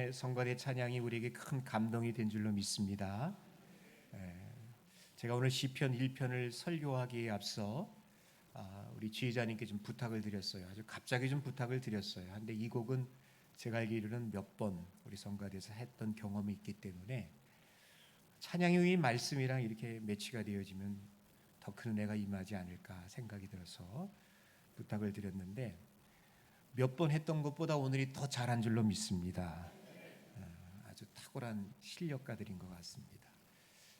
오랜만에 성가대 찬양이 우리에게 큰 감동이 된 줄로 믿습니다. 제가 오늘 시편 1편을 설교하기에 앞서 우리 지휘자님께 좀 부탁을 드렸어요. 아주 갑자기 좀 부탁을 드렸어요. 근데 이 곡은 제가 알기로는 몇 번 우리 성가대에서 했던 경험이 있기 때문에 찬양이 위 말씀이랑 이렇게 매치가 되어지면 더 큰 은혜가 임하지 않을까 생각이 들어서 부탁을 드렸는데 몇 번 했던 것보다 오늘이 더 잘한 줄로 믿습니다. 아주 탁월한 실력가들인 것 같습니다.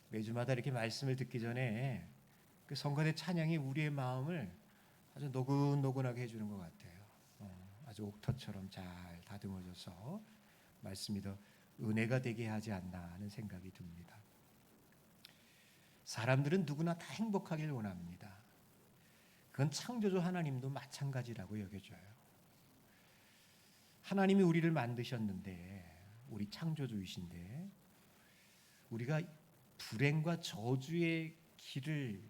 매주마다 이렇게 말씀을 듣기 전에 그 성가대 찬양이 우리의 마음을 아주 노근노근하게 해주는 것 같아요. 아주 옥터처럼 잘 다듬어져서 말씀이 더 은혜가 되게 하지 않나 하는 생각이 듭니다. 사람들은 누구나 다 행복하길 원합니다. 그건 창조주 하나님도 마찬가지라고 여겨져요. 하나님이 우리를 만드셨는데, 우리 창조주이신데 우리가 불행과 저주의 길을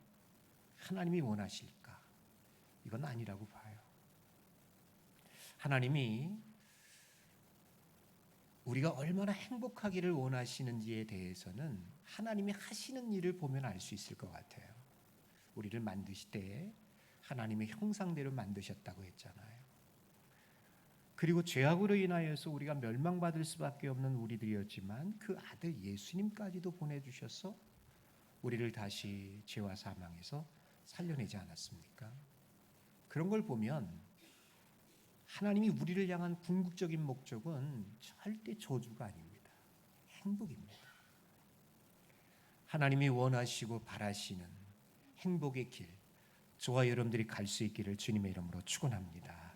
하나님이 원하실까? 이건 아니라고 봐요. 하나님이 우리가 얼마나 행복하기를 원하시는지에 대해서는 하나님이 하시는 일을 보면 알 수 있을 것 같아요. 우리를 만드실 때 하나님의 형상대로 만드셨다고 했잖아요. 그리고 죄악으로 인하여서 우리가 멸망받을 수밖에 없는 우리들이었지만 그 아들 예수님까지도 보내주셔서 우리를 다시 죄와 사망에서 살려내지 않았습니까? 그런 걸 보면 하나님이 우리를 향한 궁극적인 목적은 절대 저주가 아닙니다. 행복입니다. 하나님이 원하시고 바라시는 행복의 길, 저와 여러분들이 갈 수 있기를 주님의 이름으로 축원합니다.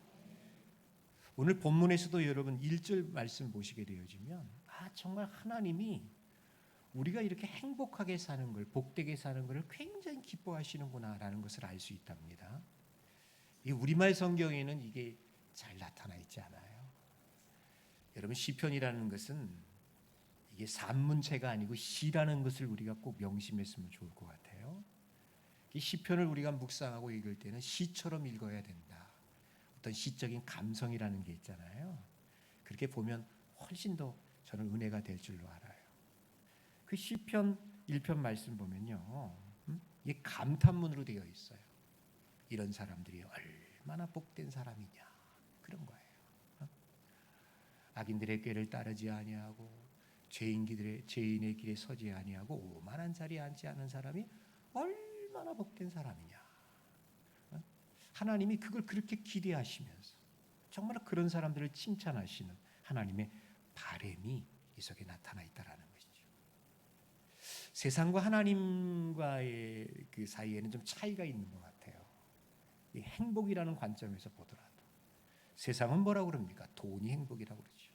오늘 본문에서도 여러분 1절 말씀 보시게 되어지면 정말 하나님이 우리가 이렇게 행복하게 사는 걸, 복되게 사는 것을 굉장히 기뻐하시는구나라는 것을 알 수 있답니다. 이 우리말 성경에는 이게 잘 나타나 있지 않아요. 여러분 시편이라는 것은 이게 산문체가 아니고 시라는 것을 우리가 꼭 명심했으면 좋을 것 같아요. 이 시편을 우리가 묵상하고 읽을 때는 시처럼 읽어야 된다. 어떤 시적인 감성이라는 게 있잖아요. 그렇게 보면 훨씬 더 저는 은혜가 될 줄로 알아요. 그 시편 1편 말씀 보면요, 이게 감탄문으로 되어 있어요. 이런 사람들이 얼마나 복된 사람이냐, 그런 거예요. 악인들의 꾀를 따르지 아니하고 죄인의 길에 서지 아니하고 오만한 자리에 앉지 않은 사람이 얼마나 복된 사람이냐. 하나님이 그걸 그렇게 기대하시면서 정말 그런 사람들을 칭찬하시는 하나님의 바람이 이 속에 나타나 있다라는 것이죠. 세상과 하나님과의 그 사이에는 좀 차이가 있는 것 같아요. 이 행복이라는 관점에서 보더라도 세상은 뭐라고 그럽니까? 돈이 행복이라고 그러죠.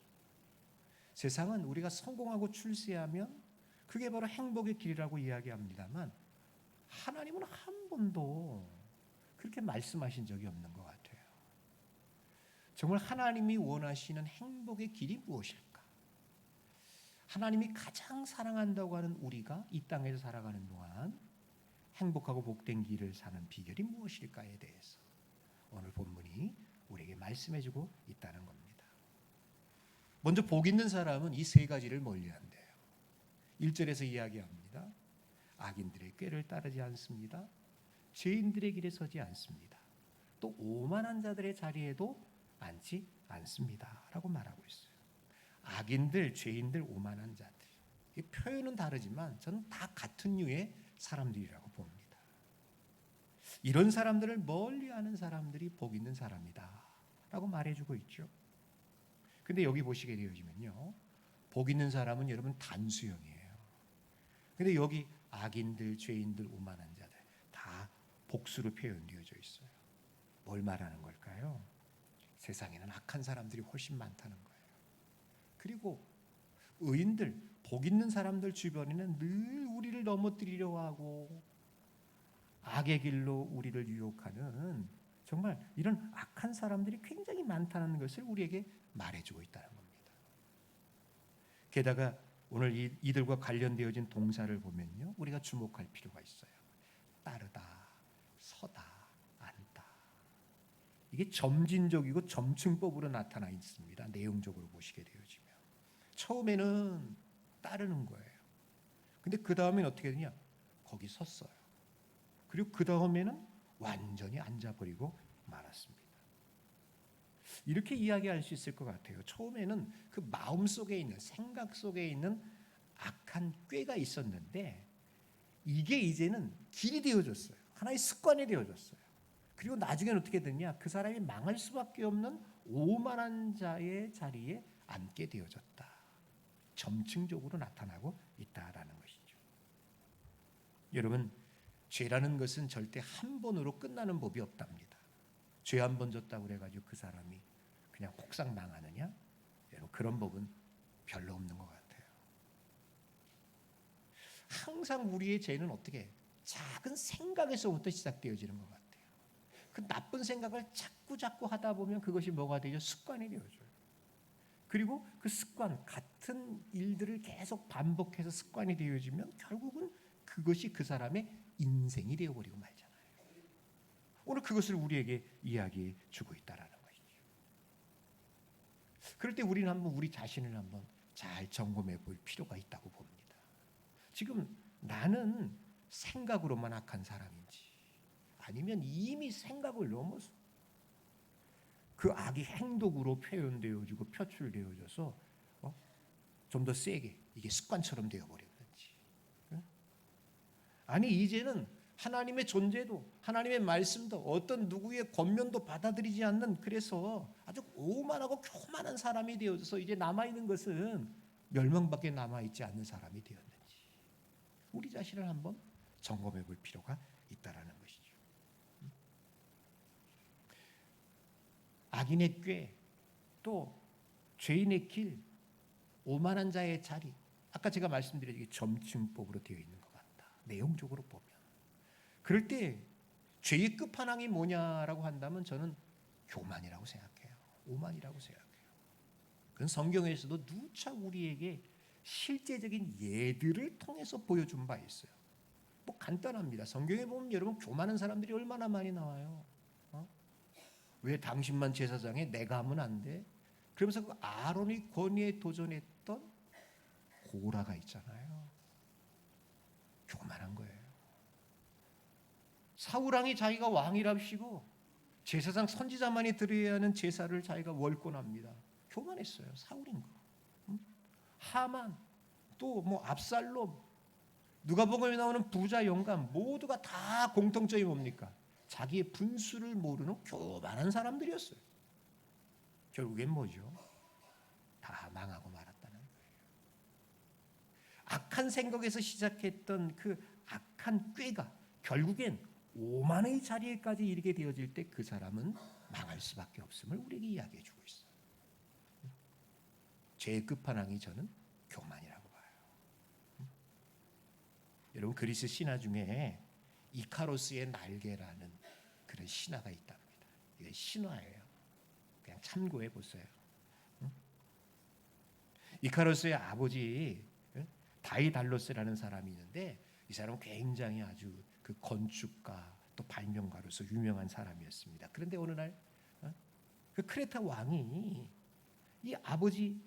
세상은 우리가 성공하고 출세하면 그게 바로 행복의 길이라고 이야기합니다만 하나님은 한 번도 그렇게 말씀하신 적이 없는 것 같아요. 정말 하나님이 원하시는 행복의 길이 무엇일까? 하나님이 가장 사랑한다고 하는 우리가 이 땅에서 살아가는 동안 행복하고 복된 길을 사는 비결이 무엇일까에 대해서 오늘 본문이 우리에게 말씀해주고 있다는 겁니다. 먼저 복 있는 사람은 이 세 가지를 멀리한대요. 1절에서 이야기합니다. 악인들의 꾀를 따르지 않습니다. 죄인들의 길에 서지 않습니다. 또 오만한 자들의 자리에도 앉지 않습니다. 라고 말하고 있어요. 악인들, 죄인들, 오만한 자들. 이 표현은 다르지만 저는 다 같은 류의 사람들이라고 봅니다. 이런 사람들을 멀리하는 사람들이 복 있는 사람이다 라고 말해주고 있죠. 근데 여기 보시게 되어지면요, 복 있는 사람은 여러분 단수형이에요. 근데 여기 악인들, 죄인들, 오만한 자들 다 복수로 표현되어져 있어요. 뭘 말하는 걸까요? 세상에는 악한 사람들이 훨씬 많다는 거예요. 그리고 의인들, 복 있는 사람들 주변에는 늘 우리를 넘어뜨리려 하고 악의 길로 우리를 유혹하는 정말 이런 악한 사람들이 굉장히 많다는 것을 우리에게 말해주고 있다는 겁니다. 게다가 오늘 이들과 관련되어진 동사를 보면요, 우리가 주목할 필요가 있어요. 따르다, 서다, 앉다. 이게 점진적이고 점층법으로 나타나 있습니다. 내용적으로 보시게 되어지면 처음에는 따르는 거예요. 근데 그 다음에는 어떻게 되냐? 거기 섰어요. 그리고 그 다음에는 완전히 앉아버리고 말았습니다. 이렇게 이야기할 수 있을 것 같아요. 처음에는 그 마음 속에 있는, 생각 속에 있는 악한 꾀가 있었는데 이게 이제는 길이 되어졌어요. 하나의 습관이 되어졌어요. 그리고 나중에는 어떻게 됐냐? 그 사람이 망할 수밖에 없는 오만한 자의 자리에 앉게 되어졌다. 점층적으로 나타나고 있다라는 것이죠. 여러분, 죄라는 것은 절대 한 번으로 끝나는 법이 없답니다. 죄 한 번 졌다고 그래가지고 그 사람이 그냥 폭삭 망하느냐? 여러분, 그런 법은 별로 없는 것 같아요. 항상 우리의 죄는 어떻게 작은 생각에서부터 시작되어지는 것 같아요. 그 나쁜 생각을 자꾸 하다 보면 그것이 뭐가 되죠? 습관이 되어져요. 그리고 그 습관, 같은 일들을 계속 반복해서 습관이 되어지면 결국은 그것이 그 사람의 인생이 되어버리고 말잖아요. 오늘 그것을 우리에게 이야기해 주고 있다라는 것이죠. 그럴 때 우리는 한번 우리 자신을 한번 잘 점검해 볼 필요가 있다고 봅니다. 지금 나는 생각으로만 악한 사람인지 아니면 이미 생각을 넘어서 그 악이 행동으로 표현되어지고 표출되어져서 좀 더 세게 이게 습관처럼 되어버렸는지, 아니 이제는 하나님의 존재도 하나님의 말씀도 어떤 누구의 권면도 받아들이지 않는, 그래서 아주 오만하고 교만한 사람이 되어져서 이제 남아있는 것은 멸망밖에 남아있지 않는 사람이 되었는지 우리 자신을 한번 점검해 볼 필요가 있다라는 것이죠. 악인의 꾀, 또 죄인의 길, 오만한 자의 자리, 아까 제가 말씀드린 점층법으로 되어 있는 것 같다. 내용적으로 보면 그럴 때 죄의 끝판왕이 뭐냐라고 한다면 저는 교만이라고 생각해요. 오만이라고 생각해요. 그건 성경에서도 누차 우리에게 실제적인 예들을 통해서 보여준 바 있어요. 뭐 간단합니다. 성경에 보면 여러분 교만한 사람들이 얼마나 많이 나와요. 왜 당신만 제사장에 내가 하면 안 돼? 그러면서 그 아론의 권위에 도전했던 고라가 있잖아요. 교만한 거예요. 사울왕이 자기가 왕이랍시고 제사장 선지자만이 드려야 하는 제사를 자기가 월권합니다. 교만했어요. 사울인 거. 하만, 또 뭐 압살롬, 누가복음에 나오는 부자 영감 모두가 다 공통점이 뭡니까? 자기의 분수를 모르는 교만한 사람들이었어요. 결국엔 뭐죠? 다 망하고 말았다는 거예요. 악한 생각에서 시작했던 그 악한 꾀가 결국엔 오만의 자리에까지 이르게 되어질 때 그 사람은 망할 수밖에 없음을 우리에게 이야기해 주고 있어요. 죄의 끝판왕이 저는 교만이라고 봐요. 여러분, 그리스 신화 중에 이카로스의 날개라는 그런 신화가 있답니다. 이게 신화예요. 그냥 참고해 보세요. 이카로스의 아버지 다이달로스라는 사람이 있는데 이 사람은 굉장히 아주 그 건축가 또 발명가로서 유명한 사람이었습니다. 그런데 어느 날 그 크레타 왕이 이 아버지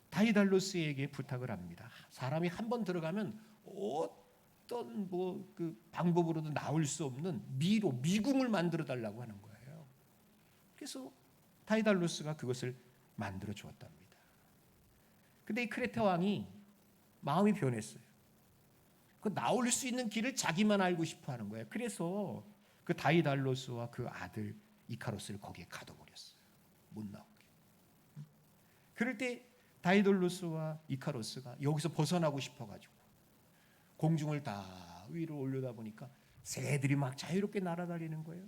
다이달로스에게 부탁을 합니다. 사람이 한 번 들어가면 어떤 뭐 그 방법으로도 나올 수 없는 미궁을 만들어 달라고 하는 거예요. 그래서 다이달로스가 그것을 만들어 주었답니다. 근데 이 크레타 왕이 마음이 변했어요. 그 나올 수 있는 길을 자기만 알고 싶어 하는 거예요. 그래서 그 다이달로스와 그 아들 이카로스를 거기에 가둬버렸어요. 못 나오게. 그럴 때 다이달로스와 이카로스가 여기서 벗어나고 싶어가지고 공중을 다 위로 올려다 보니까 새들이 막 자유롭게 날아다니는 거예요.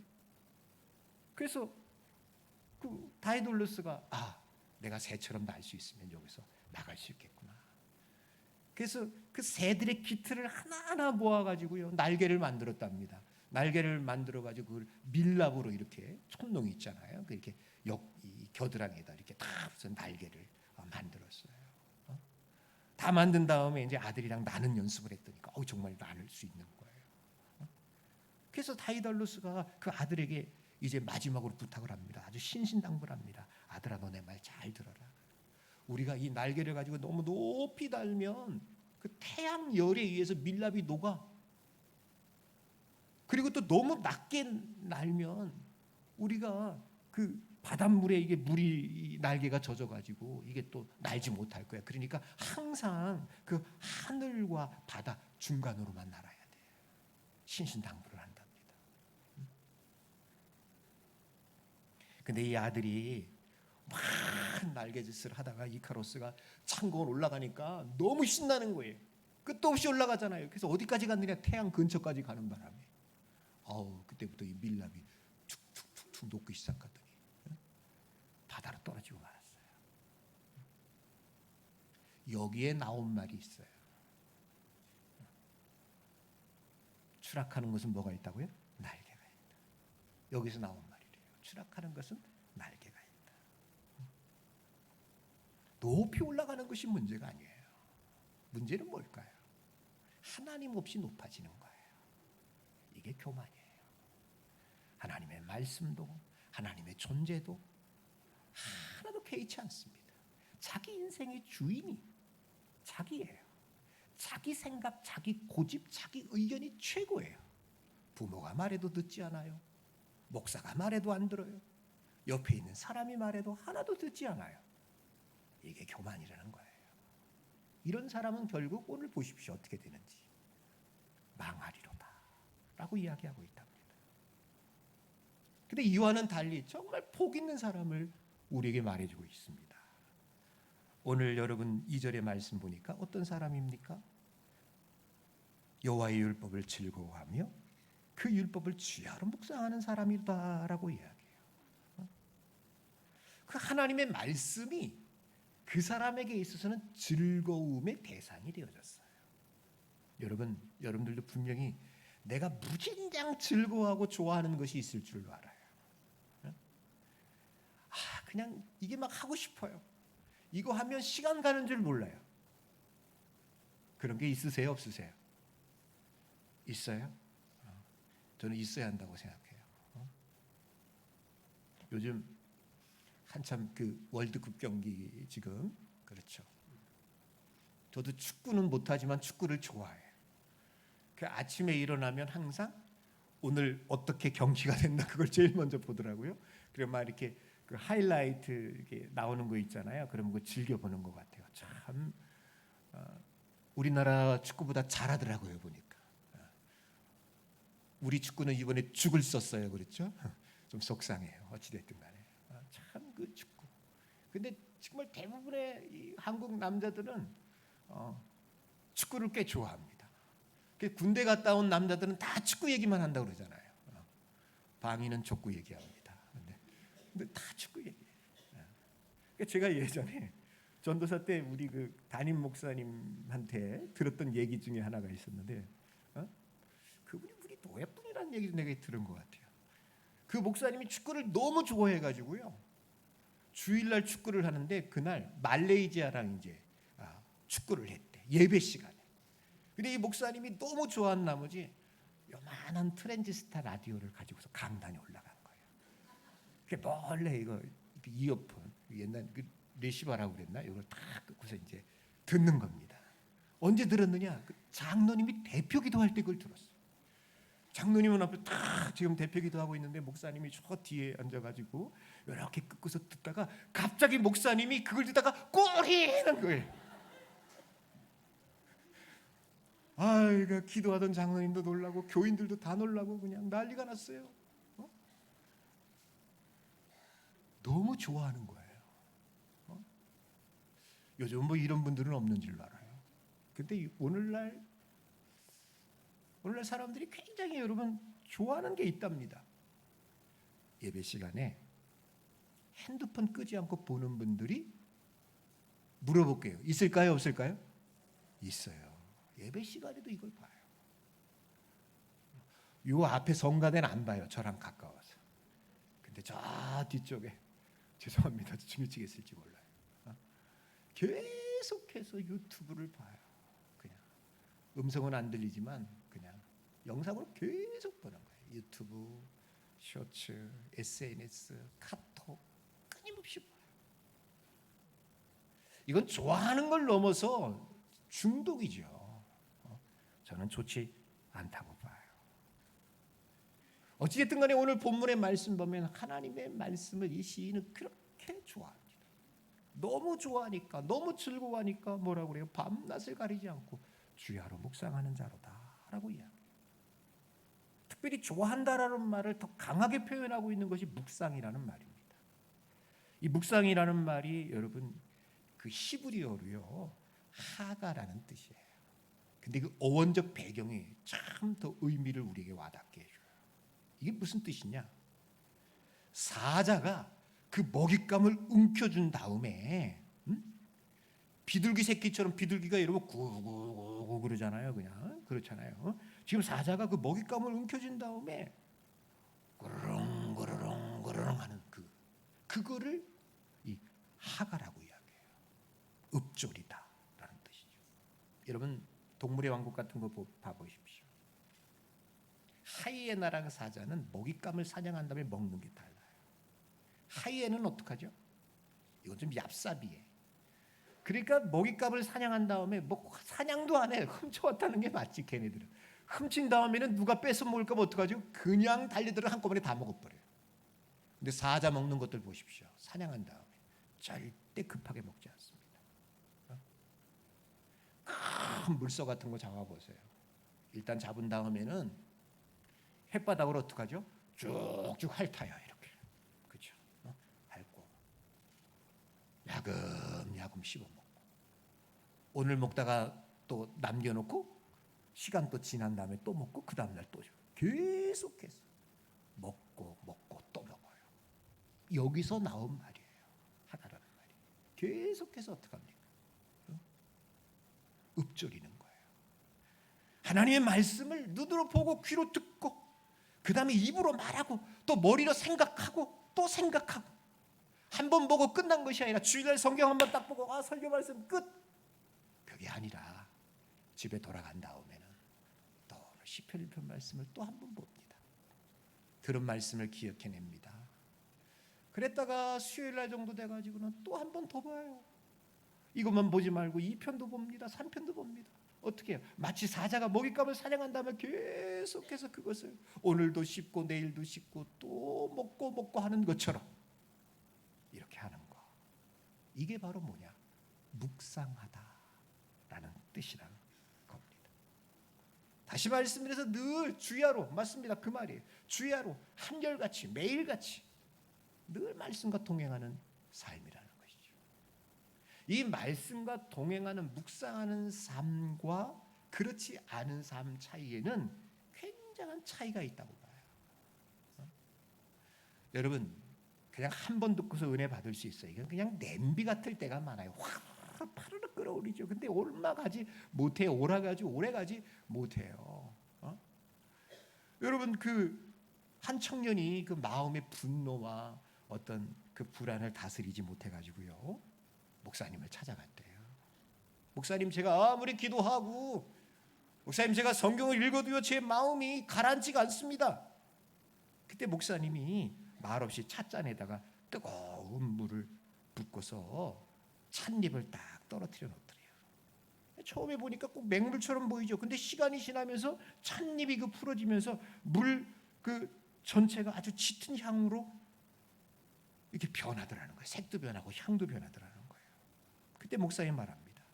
그래서 그 다이달로스가 내가 새처럼 날 수 있으면 여기서 나갈 수 있겠구나. 그래서 그 새들의 깃털을 하나하나 모아가지고요 날개를 만들었답니다. 날개를 만들어가지고 그걸 밀랍으로 이렇게 촌농이 있잖아요. 이렇게 이 겨드랑이에다 이렇게 다 무슨 날개를 만들었어요. 다 만든 다음에 이제 아들이랑 나는 연습을 했더니까 정말 나눌 수 있는 거예요. 그래서 다이달로스가 그 아들에게 이제 마지막으로 부탁을 합니다. 아주 신신당부합니다. 아들아, 너 내 말 잘 들어라. 우리가 이 날개를 가지고 너무 높이 달면 그 태양 열에 의해서 밀랍이 녹아. 그리고 또 너무 낮게 날면 우리가 그 바닷물에 이게 물이 날개가 젖어가지고 이게 또 날지 못할 거야. 그러니까 항상 그 하늘과 바다 중간으로만 날아야 돼. 신신당부를 한답니다. 근데 이 아들이 막 날개짓을 하다가 이카로스가 창공을 올라가니까 너무 신나는 거예요. 끝도 없이 올라가잖아요. 그래서 어디까지 갔느냐? 태양 근처까지 가는 바람에 그때부터 이 밀랍이 툭툭툭툭 녹기 시작하더니 바다로 떨어지고 말았어요. 여기에 나온 말이 있어요. 추락하는 것은 뭐가 있다고요? 날개가 있다. 여기서 나온 말이래요. 추락하는 것은 날개가 있다. 높이 올라가는 것이 문제가 아니에요. 문제는 뭘까요? 하나님 없이 높아지는 거예요. 이게 교만이에요. 하나님의 말씀도 하나님의 존재도 하나도 개의치 않습니다. 자기 인생의 주인이 자기예요. 자기 생각, 자기 고집, 자기 의견이 최고예요. 부모가 말해도 듣지 않아요. 목사가 말해도 안 들어요. 옆에 있는 사람이 말해도 하나도 듣지 않아요. 이게 교만이라는 거예요. 이런 사람은 결국 오늘 보십시오. 어떻게 되는지. 망하리로다 라고 이야기하고 있답니다. 근데 이와는 달리 정말 복 있는 사람을 우리에게 말해주고 있습니다. 오늘 여러분 2절의 말씀 보니까 어떤 사람입니까? 여호와의 율법을 즐거워하며 그 율법을 주야로 묵상하는 사람이다라고 이야기해요. 그 하나님의 말씀이 그 사람에게 있어서는 즐거움의 대상이 되어졌어요. 여러분들도 분명히 내가 무진장 즐거워하고 좋아하는 것이 있을 줄로 알아요. 그냥 이게 막 하고 싶어요. 이거 하면 시간 가는 줄 몰라요. 그런 게 있으세요? 없으세요? 있어요? 저는 있어야 한다고 생각해요. 요즘 한참 그 월드컵 경기 지금 그렇죠. 저도 축구는 못하지만 축구를 좋아해요. 그 아침에 일어나면 항상 오늘 어떻게 경기가 됐나 그걸 제일 먼저 보더라고요. 그리고 막 이렇게 그 하이라이트 이렇게 나오는 거 있잖아요. 그러면 그거 즐겨 보는 것 같아요. 참 우리나라 축구보다 잘하더라고요 보니까. 우리 축구는 이번에 죽을 썼어요, 그렇죠? 좀 속상해요. 어찌됐든 간에 참 그 축구. 근데 정말 대부분의 이 한국 남자들은 축구를 꽤 좋아합니다. 군대 갔다 온 남자들은 다 축구 얘기만 한다고 그러잖아요. 방위는 족구 얘기합니다. 근데 다 축구 얘기예요. 제가 예전에 전도사 때 우리 그 담임 목사님한테 들었던 얘기 중에 하나가 있었는데, 그분이 우리 노예뿐이라는 얘기를 내가 들은 것 같아요. 그 목사님이 축구를 너무 좋아해가지고요. 주일날 축구를 하는데 그날 말레이시아랑 이제 축구를 했대. 예배 시간에. 근데 이 목사님이 너무 좋아한 나머지 요만한 트랜지스타 라디오를 가지고서 강단에 올라간 거예요. 그 몰래 이거 이어폰 옛날 그 레시바라고 그랬나? 이걸 딱 끄고서 이제 듣는 겁니다. 언제 들었느냐? 그 장로님이 대표 기도할 때 그걸 들었어요. 장로님은 앞에 딱 지금 대표 기도하고 있는데 목사님이 저 뒤에 앉아가지고 이렇게 끄고서 듣다가 갑자기 목사님이 그걸 듣다가 꼬리는 거예요. 그러니까 기도하던 장로님도 놀라고 교인들도 다 놀라고 그냥 난리가 났어요. 너무 좋아하는 거예요. 요즘 뭐 이런 분들은 없는 줄 알아요. 근데 오늘날 사람들이 굉장히 여러분 좋아하는 게 있답니다. 예배 시간에 핸드폰 끄지 않고 보는 분들이 물어볼게요. 있을까요? 없을까요? 있어요. 예배 시간에도 이걸 봐요. 요 앞에 성가대는 안 봐요. 저랑 가까워서. 근데 저 뒤쪽에 죄송합니다. 중요치게 있을지 몰라요. 계속해서 유튜브를 봐요. 그냥 음성은 안 들리지만 그냥 영상으로 계속 보는 거예요. 유튜브, 쇼츠, SNS, 카톡 끊임없이 봐요. 이건 좋아하는 걸 넘어서 중독이죠. 저는 좋지 않다고 봐요. 어찌됐든 간에 오늘 본문의 말씀 보면 하나님의 말씀을 이 시인은 그렇게 좋아합니다. 너무 좋아하니까, 너무 즐거워하니까 뭐라고 그래요? 밤낮을 가리지 않고 주야로 묵상하는 자로다라고 이야기해요. 특별히 좋아한다라는 말을 더 강하게 표현하고 있는 것이 묵상이라는 말입니다. 이 묵상이라는 말이 여러분 그 히브리어로요 하가라는 뜻이에요. 근데 그 어원적 배경이 참 더 의미를 우리에게 와닿게 해줘요. 이게 무슨 뜻이냐? 사자가 그 먹잇감을 움켜준 다음에 비둘기 새끼처럼 비둘기가 이러면 구구구구 그러잖아요. 그냥 그렇잖아요. 지금 사자가 그 먹잇감을 움켜준 다음에 그르릉 그르릉 그르릉 하는 그거를 이 하가라고 이야기해요. 읍조리다라는 뜻이죠. 여러분 동물의 왕국 같은 거 봐보십시오. 하이에나랑 사자는 먹잇감을 사냥한 다음에 먹는 게 달라요. 하이에나는 어떡하죠? 이건 좀 얍삽이에요. 그러니까 먹잇감을 사냥한 다음에 뭐 사냥도 안 해. 훔쳐왔다는 게 맞지 걔네들은. 훔친 다음에는 누가 뺏어 먹을까 봐 어떡하죠? 그냥 달려들어 한꺼번에 다 먹어버려요. 근데 사자 먹는 것들 보십시오. 사냥한 다음에 절대 급하게 먹지 않습니다. 큰 물소 같은 거 잡아보세요. 일단 잡은 다음에는 햇바닥으로 어떡하죠? 쭉쭉 핥아요. 이렇게. 그렇죠? 핥고 야금야금 씹어먹고 오늘 먹다가 또 남겨놓고 시간 또 지난 다음에 또 먹고 그 다음날 또 계속해서 먹고 또 먹어요. 여기서 나온 말이에요. 하나라는 말이. 계속해서 어떡합니까? 읊조리는 거예요. 하나님의 말씀을 눈으로 보고 귀로 듣고 그 다음에 입으로 말하고 또 머리로 생각하고 또 생각하고 한 번 보고 끝난 것이 아니라 주일날 성경 한 번 딱 보고 설교 말씀 끝. 그게 아니라 집에 돌아간 다음에는 또 시편 1편 말씀을 또 한 번 봅니다. 들은 말씀을 기억해냅니다. 그랬다가 수요일날 정도 돼가지고는 또 한 번 더 봐요. 이것만 보지 말고 2편도 봅니다. 3편도 봅니다. 어떻게 해요? 마치 사자가 먹잇감을 사냥한 다음에 계속해서 그것을 오늘도 씹고 내일도 씹고 또 먹고 하는 것처럼 이렇게 하는 거. 이게 바로 뭐냐? 묵상하다라는 뜻이라는 겁니다. 다시 말씀드려서 늘 주야로 맞습니다. 그 말이에요. 주야로 한결같이 매일같이 늘 말씀과 동행하는 삶이라는 것이죠. 이 말씀과 동행하는 묵상하는 삶과 그렇지 않은 삶 차이에는 굉장한 차이가 있다고 봐요. 여러분 그냥 한 번 듣고서 은혜 받을 수 있어요. 이건 그냥 냄비 같을 때가 많아요. 확 파르르 끓어오르죠. 근데 얼마 가지 못해요. 오래 가지 못해요. 여러분 그 한 청년이 그 마음의 분노와 어떤 그 불안을 다스리지 못해가지고요 목사님을 찾아갔대요. 목사님 제가 아무리 기도하고 목사님 제가 성경을 읽어도요 제 마음이 가라앉지가 않습니다. 그때 목사님이 말없이 찻잔에다가 뜨거운 물을 붓고서 찻잎을 딱 떨어뜨려 놓더래요. 처음에 보니까 꼭 맹물처럼 보이죠. 근데 시간이 지나면서 찻잎이 그 풀어지면서 물 그 전체가 아주 짙은 향으로 이렇게 변하더라는 거예요. 색도 변하고 향도 변하더라는 거예요. 그때 목사님 말합니다.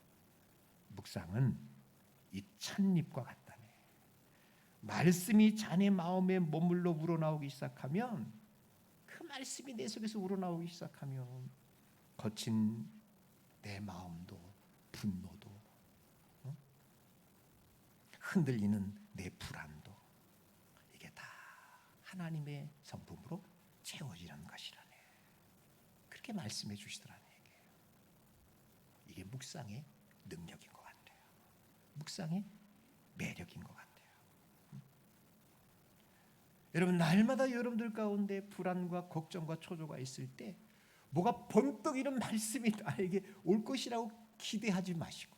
묵상은 이 찻잎과 같다네. 말씀이 자네 마음에 머물러 우러나오기 시작하면 그 말씀이 내 속에서 우러나오기 시작하면 거친 내 마음도 분노도 흔들리는 내 불안도 이게 다 하나님의 성품으로 채워지는 것이라네. 그렇게 말씀해 주시더라는 얘기예요. 이게 묵상의 능력인 것 같아요. 묵상의 매력인 것 같아요. 여러분 날마다 여러분들 가운데 불안과 걱정과 초조가 있을 때 뭐가 번뜩 이런 말씀이 나에게 올 것이라고 기대하지 마시고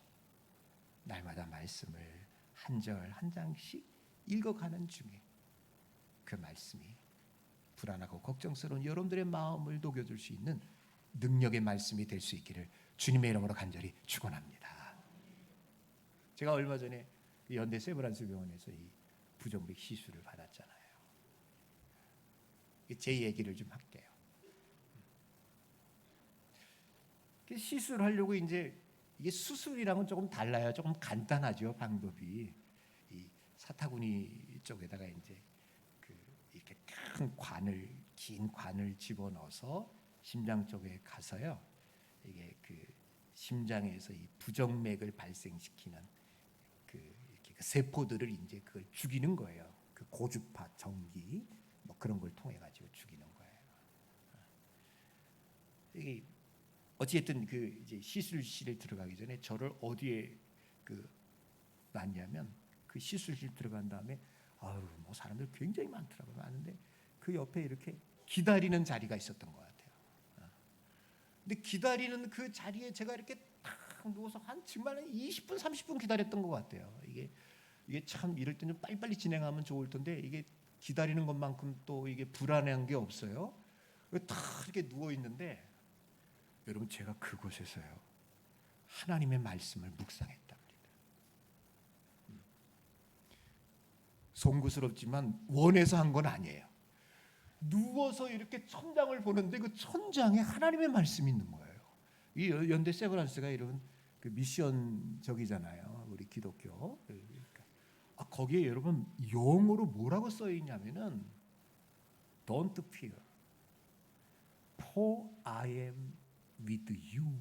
날마다 말씀을 한 절 한 장씩 읽어가는 중에 그 말씀이 불안하고 걱정스러운 여러분들의 마음을 녹여줄 수 있는 능력의 말씀이 될 수 있기를 주님의 이름으로 간절히 축원합니다. 제가 얼마 전에 연대 세브란스 병원에서 이 부정맥 시술을 받았잖아요. 제 얘기를 좀 할게요. 시술하려고 이제 이게 수술이랑은 조금 달라요. 조금 간단하죠, 방법이. 이 사타구니 쪽에다가 이제 이렇게 긴 관을 집어넣어서 심장 쪽에 가서요. 이게 심장에서 이 부정맥을 발생시키는 이렇게 세포들을 이제 그걸 죽이는 거예요. 고주파 전기 뭐 그런 걸 통해 가지고 죽이는 거예요. 이게 어찌됐든 이제 시술실에 들어가기 전에 저를 어디에 놨냐면 시술실 들어간 다음에 뭐 사람들 굉장히 많더라고요. 많은데 그 옆에 이렇게 기다리는 자리가 있었던 것 같아요. 근데 기다리는 그 자리에 제가 이렇게 딱 누워서 정말 20분 30분 기다렸던 것 같아요. 이게 참 이럴 때는 빨리빨리 진행하면 좋을 텐데 이게 기다리는 것만큼 또 이게 불안한 게 없어요. 딱 이렇게 누워 있는데 여러분 제가 그곳에서요 하나님의 말씀을 묵상했답니다. 송구스럽지만 원해서 한 건 아니에요. 누워서 이렇게 천장을 보는데 그 천장에 하나님의 말씀이 있는 거예요. 이 연대 세브란스가 이런 미션적이잖아요. 우리 기독교. 거기에 여러분 영어로 뭐라고 써 있냐면은 Don't fear, for I am with you.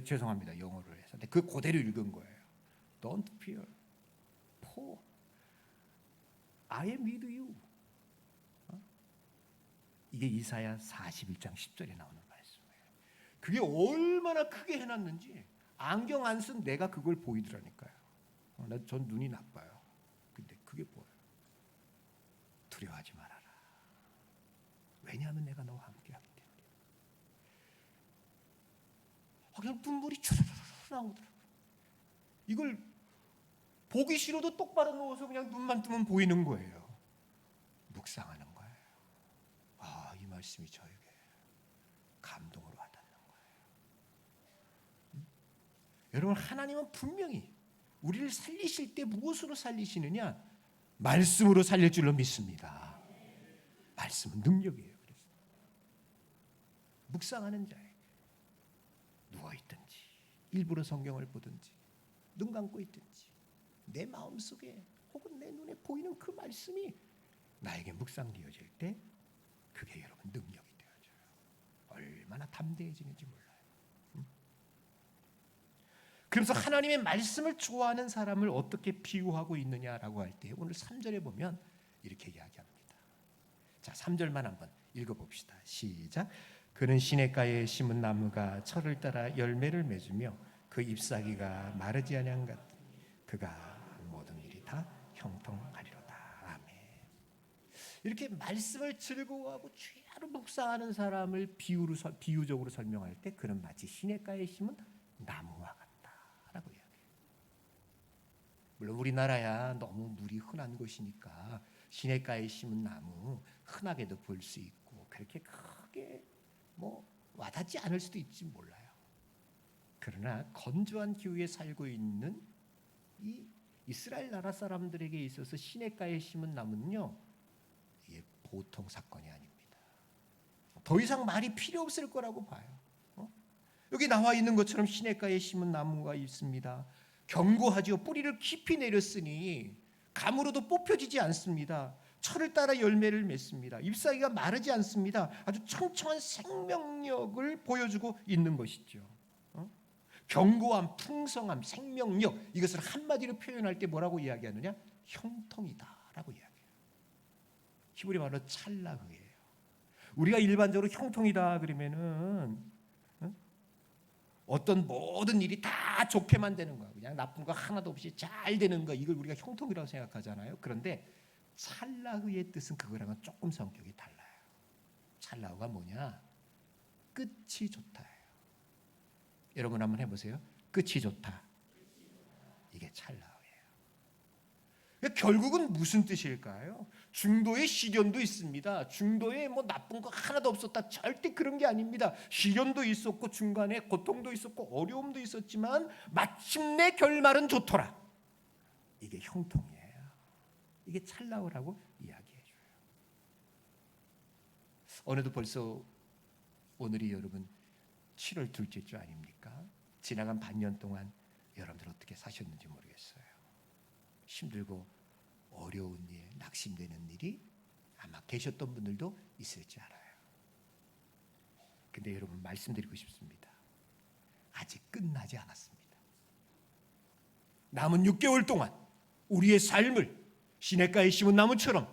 죄송합니다. 영어로 해서. 근데 그대로 읽은 거예요. Don't fear, for I am with you. 이게 이사야 41장 10절에 나오는 말씀이에요. 그게 얼마나 크게 해놨는지 안경 안 쓴 내가 그걸 보이더라니까요. 전 눈이 나빠요. 근데 그게 보여요. 두려워하지 말아라. 왜냐하면 내가 너와 함께하기 때문에. 그냥 눈물이 추르르 나오더라고요. 이걸 보기 싫어도 똑바로 누워서 그냥 눈만 뜨면 보이는 거예요. 묵상하는 거예요. 이 말씀이 저에게 감동으로 와닿는 거예요. 여러분 하나님은 분명히 우리를 살리실 때 무엇으로 살리시느냐? 말씀으로 살릴 줄로 믿습니다. 말씀은 능력이에요. 그래서 묵상하는 자에게 누워있든지 일부러 성경을 보든지 눈 감고 있든지 내 마음속에 혹은 내 눈에 보이는 그 말씀이 나에게 묵상되어질 때 그게 여러분 능력이 되어져요. 얼마나 담대해지는지 몰라요. 그래서 하나님의 말씀을 좋아하는 사람을 어떻게 비유하고 있느냐라고 할 때 오늘 3절에 보면 이렇게 이야기합니다. 자, 3절만 한번 읽어봅시다. 시작. 그는 시냇가에 심은 나무가 철을 따라 열매를 맺으며 그 잎사귀가 마르지 아니한 것 그가 모든 일이 다 형통하리로다. 아멘. 이렇게 말씀을 즐거워하고 주야로 묵상하는 사람을 비유적으로 설명할 때 그는 마치 시냇가에 심은 나무와 같다라고 이야기해요. 물론 우리나라야 너무 물이 흔한 곳이니까 시냇가에 심은 나무 흔하게도 볼 수 있고 그렇게 크게 와닿지 않을 수도 있지 몰라요. 그러나 건조한 기후에 살고 있는 이 이스라엘 나라 사람들에게 있어서 시냇가에 심은 나무는요, 이게 보통 사건이 아닙니다. 더 이상 말이 필요 없을 거라고 봐요. 여기 나와 있는 것처럼 시냇가에 심은 나무가 있습니다. 견고하지요. 뿌리를 깊이 내렸으니 감으로도 뽑혀지지 않습니다. 철을 따라 열매를 맺습니다. 잎사귀가 마르지 않습니다. 아주 청청한 생명력을 보여주고 있는 것이죠. 견고함, 풍성함, 생명력 이것을 한마디로 표현할 때 뭐라고 이야기하느냐? 형통이다라고 이야기해요. 히브리 말로 찰나흐예요. 우리가 일반적으로 형통이다 그러면은 어떤 모든 일이 다 좋게만 되는 거야. 그냥 나쁜 거 하나도 없이 잘 되는 거 이걸 우리가 형통이라고 생각하잖아요. 그런데 찰나흐의 뜻은 그거랑은 조금 성격이 달라요. 찰나흐가 뭐냐? 끝이 좋다예요. 여러분 한번 해보세요. 끝이 좋다. 이게 찰나흐예요. 결국은 무슨 뜻일까요? 중도에 시련도 있습니다. 중도에 뭐 나쁜 거 하나도 없었다. 절대 그런 게 아닙니다. 시련도 있었고 중간에 고통도 있었고 어려움도 있었지만 마침내 결말은 좋더라. 이게 형통이에요. 이게 찰나오라고 이야기해줘요. 오늘도 벌써 오늘이 여러분 7월 둘째 주 아닙니까? 지나간 반년 동안 여러분들 어떻게 사셨는지 모르겠어요. 힘들고 어려운 일, 낙심되는 일이 아마 계셨던 분들도 있을지 알아요. 근데 여러분 말씀드리고 싶습니다. 아직 끝나지 않았습니다. 남은 6개월 동안 우리의 삶을 시냇가에 심은 나무처럼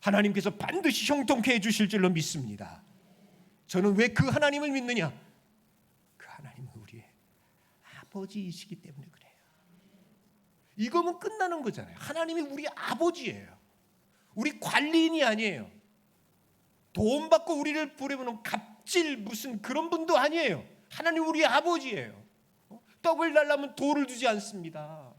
하나님께서 반드시 형통케 해주실 줄로 믿습니다. 저는 왜 그 하나님을 믿느냐? 그 하나님은 우리의 아버지이시기 때문에 그래요. 이거면 끝나는 거잖아요. 하나님이 우리 아버지예요. 우리 관리인이 아니에요. 돈 받고 우리를 부려보는 갑질 무슨 그런 분도 아니에요. 하나님 우리 아버지예요. 떡을 달라면 돌을 주지 않습니다.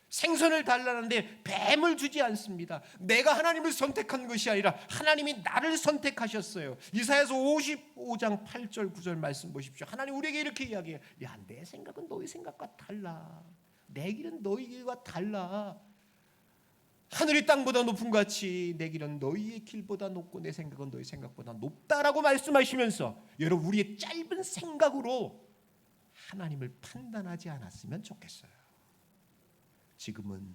생선을 달라는데 뱀을 주지 않습니다. 내가 하나님을 선택한 것이 아니라 하나님이 나를 선택하셨어요. 이사야서 55장 8절 9절 말씀 보십시오. 하나님 우리에게 이렇게 이야기해요. 야, 내 생각은 너희 생각과 달라. 내 길은 너희 길과 달라. 하늘이 땅보다 높은 같이 내 길은 너희의 길보다 높고 내 생각은 너희 생각보다 높다라고 말씀하시면서 여러분 우리의 짧은 생각으로 하나님을 판단하지 않았으면 좋겠어요. 지금은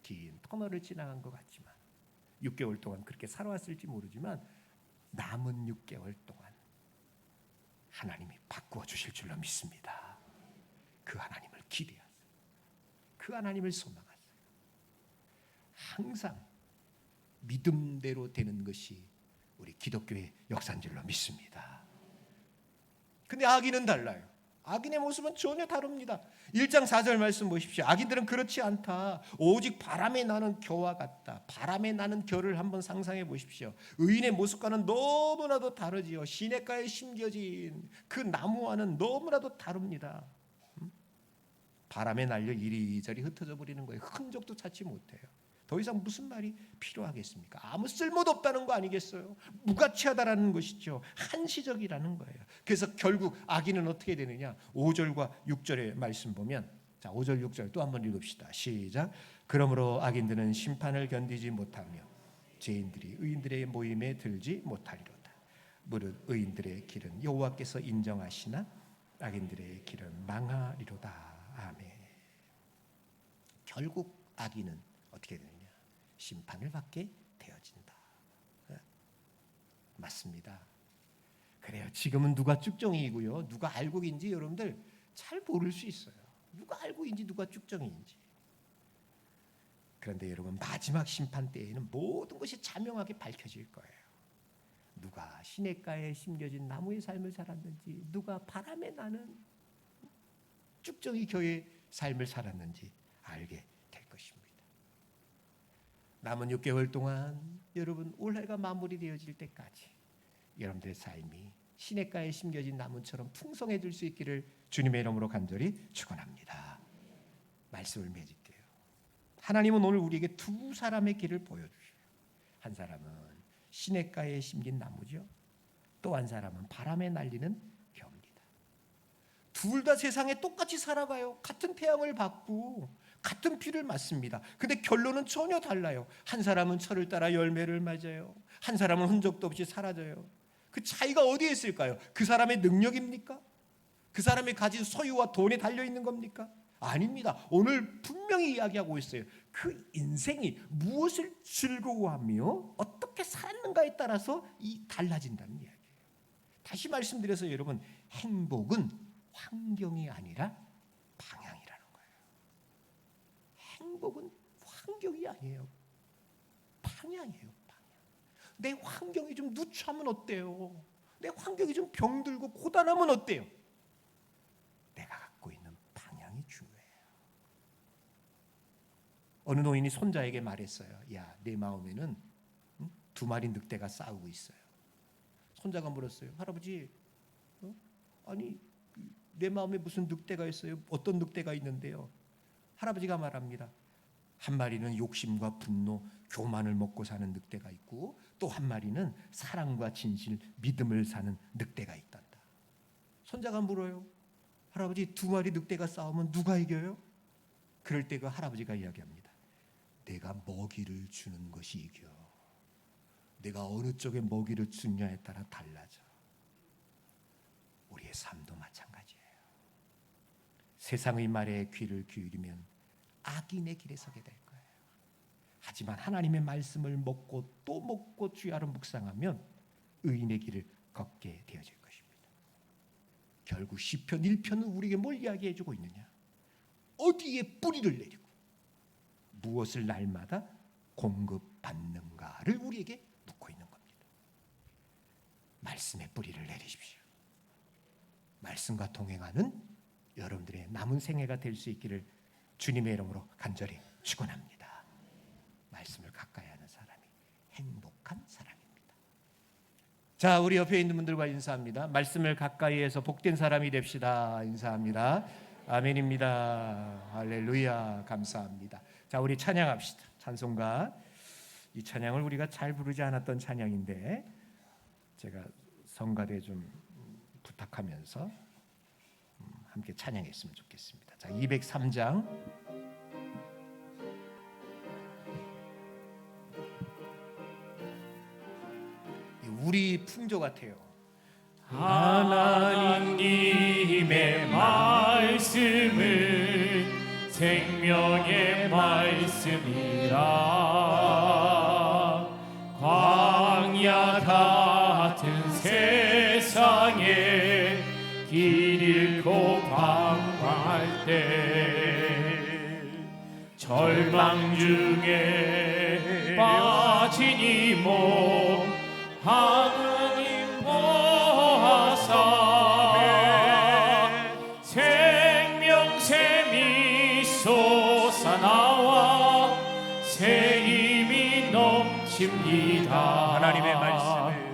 긴 터널을 지나간 것 같지만 6개월 동안 그렇게 살아왔을지 모르지만 남은 6개월 동안 하나님이 바꾸어 주실 줄로 믿습니다. 그 하나님을 기대하세요. 그 하나님을 소망하세요. 항상 믿음대로 되는 것이 우리 기독교의 역사인 줄로 믿습니다. 근데 악인은 달라요. 악인의 모습은 전혀 다릅니다. 1장 4절 말씀 보십시오. 악인들은 그렇지 않다. 오직 바람에 나는 겨와 같다. 바람에 나는 겨를 한번 상상해 보십시오. 의인의 모습과는 너무나도 다르지요. 시냇가에 심겨진 그 나무와는 너무나도 다릅니다. 바람에 날려 이리저리 흩어져 버리는 거예요. 흔적도 찾지 못해요. 더 이상 무슨 말이 필요하겠습니까? 아무 쓸모도 없다는 거 아니겠어요? 무가치하다라는 것이죠. 한시적이라는 거예요. 그래서 결국 악인은 어떻게 되느냐? 5절과 6절의 말씀 보면, 자 5절 6절 또 한번 읽읍시다. 시작. 그러므로 악인들은 심판을 견디지 못하며 죄인들이 의인들의 모임에 들지 못하리로다. 무릇 의인들의 길은 여호와께서 인정하시나 악인들의 길은 망하리로다. 아멘. 결국 악인은 어떻게 되느냐? 심판을 받게 되어진다. 맞습니다. 그래요. 지금은 누가 쭉정이고요, 누가 알곡인지 여러분들 잘 모를 수 있어요. 누가 알곡인지 누가 쭉정이인지. 그런데 여러분 마지막 심판 때에는 모든 것이 자명하게 밝혀질 거예요. 누가 시냇가에 심겨진 나무의 삶을 살았는지, 누가 바람에 나는 쭉정이 교회의 삶을 살았는지 알게 될 것입니다. 남은 6개월 동안 여러분 올해가 마무리되어질 때까지 여러분들의 삶이 시냇가에 심겨진 나무처럼 풍성해질 수 있기를 주님의 이름으로 간절히 축원합니다. 말씀을 맺을게요. 하나님은 오늘 우리에게 두 사람의 길을 보여주셔요. 한 사람은 시냇가에 심긴 나무죠. 또 한 사람은 바람에 날리는 겨입니다. 둘 다 세상에 똑같이 살아가요. 같은 태양을 받고 같은 피를 맞습니다. 근데 결론은 전혀 달라요. 한 사람은 철을 따라 열매를 맺어요. 한 사람은 흔적도 없이 사라져요. 그 차이가 어디에 있을까요? 그 사람의 능력입니까? 그 사람이 가진 소유와 돈에 달려있는 겁니까? 아닙니다. 오늘 분명히 이야기하고 있어요. 그 인생이 무엇을 즐거워하며 어떻게 살았는가에 따라서 이 달라진다는 이야기예요. 다시 말씀드려서 여러분, 행복은 환경이 아니라 방향이라는 거예요. 행복은 환경이 아니에요. 방향이에요. 방향. 내 환경이 좀 누추하면 어때요? 내 환경이 좀 병들고 고단하면 어때요? 내가 갖고 있는 방향이 중요해요. 어느 노인이 손자에게 말했어요. 야, 내 마음에는 두 마리 늑대가 싸우고 있어요. 손자가 물었어요. 할아버지, 아니 내 마음에 무슨 늑대가 있어요? 어떤 늑대가 있는데요? 할아버지가 말합니다. 한 마리는 욕심과 분노, 교만을 먹고 사는 늑대가 있고, 또 한 마리는 사랑과 진실, 믿음을 사는 늑대가 있단다. 손자가 물어요. 할아버지, 두 마리 늑대가 싸우면 누가 이겨요? 그럴 때 그 할아버지가 이야기합니다. 내가 먹이를 주는 것이 이겨. 내가 어느 쪽에 먹이를 주냐에 따라 달라져. 우리의 삶도 마찬가지예요. 세상의 말에 귀를 기울이면 악인의 길에 서게 될 거예요. 하지만 하나님의 말씀을 먹고 또 먹고 주야로 묵상하면 의인의 길을 걷게 되어질 것입니다. 결국 시편 1편은 우리에게 뭘 이야기해 주고 있느냐? 어디에 뿌리를 내리고 무엇을 날마다 공급받는가를 우리에게 묻고 있는 겁니다. 말씀의 뿌리를 내리십시오. 말씀과 동행하는 여러분들의 남은 생애가 될 수 있기를 주님의 이름으로 간절히 축원합니다. 말씀을 가까이 하는 사람이 행복한 사람입니다. 자, 우리 옆에 있는 분들과 인사합니다. 말씀을 가까이 해서 복된 사람이 됩시다. 인사합니다. 아멘입니다. 할렐루야. 감사합니다. 자, 우리 찬양합시다. 찬송가. 이 찬양을 우리가 잘 부르지 않았던 찬양인데 제가 성가대 좀 부탁하면서 함께 찬양했으면 좋겠습니다. 자, 203장 우리 풍조 같아요. 하나님의 말씀은 생명의 말씀이라. 광야 같은 세상에 길 잃고 방황할 때 절망 중에 빠진 이몸 하나님 보아사 생명샘이 솟아나와 새 힘이 넘칩니다. 하나님의 말씀은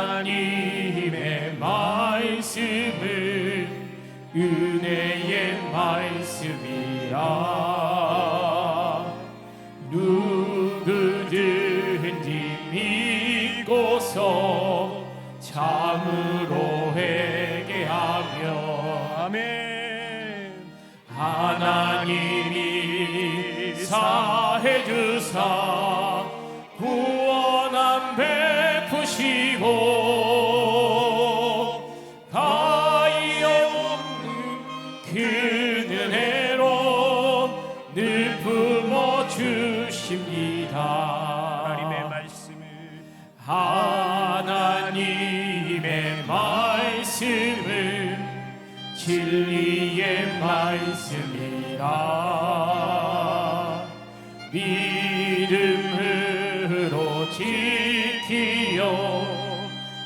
하나님의 말씀은 은혜의 말씀이라. 누구든지 믿고서 참으로 회개하며 아멘. 하나님이 사해 주사 구원함 베푸시고 가히 없는 그 은혜로 늘 품어 주십니다. 하나님의 말씀은 하나님의 말씀은 진리의 말씀이라. 믿음으로 지키어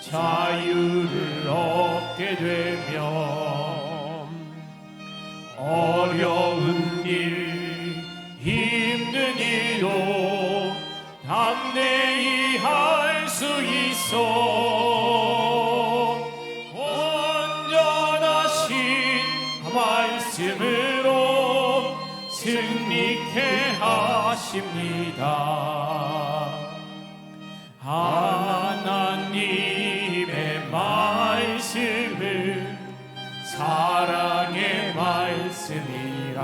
자유를 얻게 되면 어려운 일 힘든 일도 담대히 할 수 있어. 온전하신 말씀으로 승리케 하십니다. 하나님의 말씀은 사랑의 말씀이라.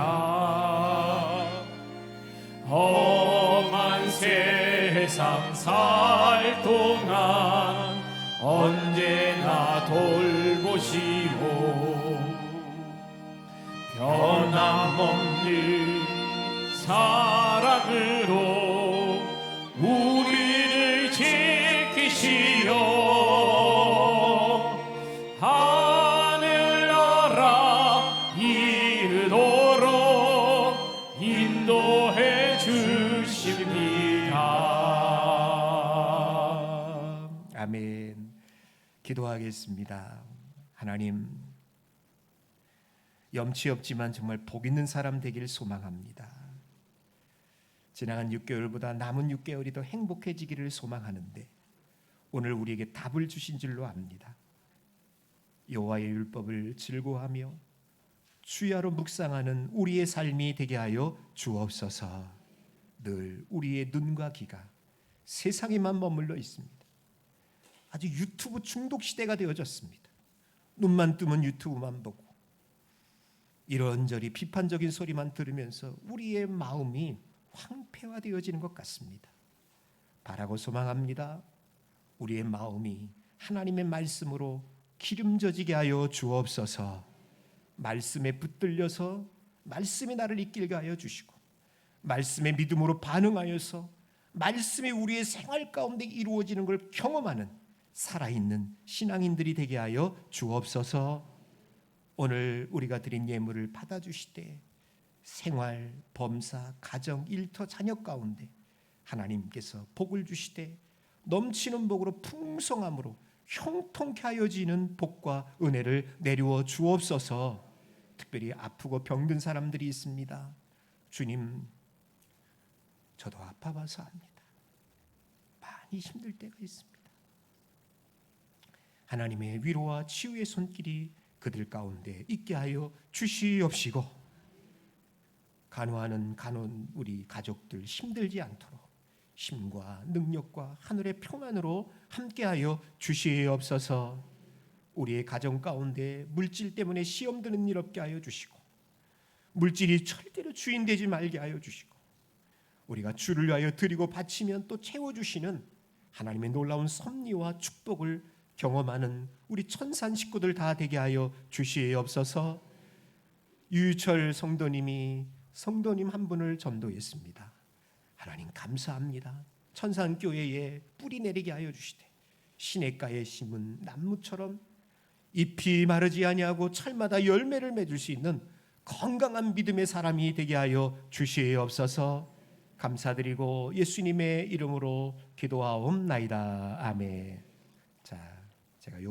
험한 세상 살 동안 언제나 돌보시고 변함없는 사랑으로 우리를 지키시어 하늘나라 이르도록 인도해 주십니다. 아멘. 기도하겠습니다. 하나님, 염치 없지만 정말 복 있는 사람 되기를 소망합니다. 지나간 6개월보다 남은 6개월이 더 행복해지기를 소망하는데 오늘 우리에게 답을 주신 줄로 압니다. 여호와의 율법을 즐거워하며 수야로 묵상하는 우리의 삶이 되게 하여 주옵소서. 늘 우리의 눈과 귀가 세상에만 머물러 있습니다. 아주 유튜브 중독 시대가 되어졌습니다. 눈만 뜨면 유튜브만 보고 이런저리 비판적인 소리만 들으면서 우리의 마음이 황폐화되어지는 것 같습니다. 바라고 소망합니다. 우리의 마음이 하나님의 말씀으로 기름져지게 하여 주옵소서. 말씀에 붙들려서 말씀이 나를 이끌게 하여 주시고 말씀의 믿음으로 반응하여서 말씀이 우리의 생활 가운데 이루어지는 걸 경험하는 살아있는 신앙인들이 되게 하여 주옵소서. 오늘 우리가 드린 예물을 받아주시되 생활, 범사, 가정, 일터, 자녀 가운데 하나님께서 복을 주시되 넘치는 복으로 풍성함으로 형통케 하여지는 복과 은혜를 내리워 주옵소서. 특별히 아프고 병든 사람들이 있습니다. 주님, 저도 아파봐서 합니다. 많이 힘들 때가 있습니다. 하나님의 위로와 치유의 손길이 그들 가운데 있게 하여 주시옵시고 간호하는 우리 가족들 힘들지 않도록 힘과 능력과 하늘의 평안으로 함께하여 주시옵소서. 우리의 가정 가운데 물질 때문에 시험 드는 일 없게 하여 주시고 물질이 절대로 주인 되지 말게 하여 주시고 우리가 주를 위하여 드리고 바치면 또 채워주시는 하나님의 놀라운 섭리와 축복을 경험하는 우리 천산 식구들 다 되게 하여 주시옵소서. 유유철 성도님이 성도님 한 분을 전도했습니다. 하나님 감사합니다. 천산교회에 뿌리 내리게 하여 주시되 시냇가에 심은 나무처럼 잎이 마르지 아니하고 철마다 열매를 맺을 수 있는 건강한 믿음의 사람이 되게 하여 주시옵소서. 감사드리고 예수님의 이름으로 기도하옵나이다. 아멘. 자, 제가